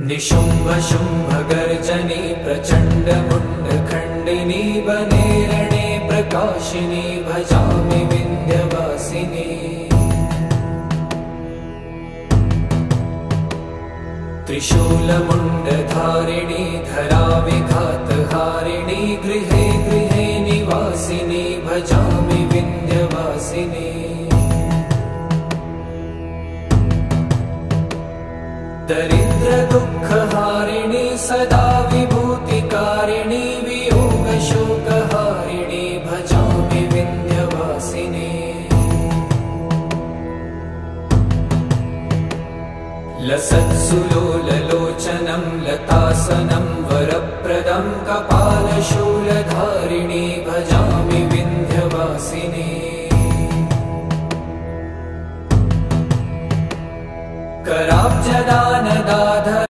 निशुम्भ शुम्भ गर्जनी प्रचण्ड मुण्ड खण्डिनी वने रणे प्रकाशिनी भजामि विन्ध्यवासिनी। त्रिशूलमुण्डधारिणी धराविघातहारिणी गृहे गृहे निवासिनी भजामि विन्ध्यवासिनी। दरिद्र दुःखहारिणी सदा विभूतिकारिणी वियोगशोकहारिणी भजामि विन्ध्यवासिनी। लसत्सुलोललोचनं लतासनं वरप्रदं कपालशूलधारिणी भजामि विन्ध्यवासिनी। कराब्जदानदारिणी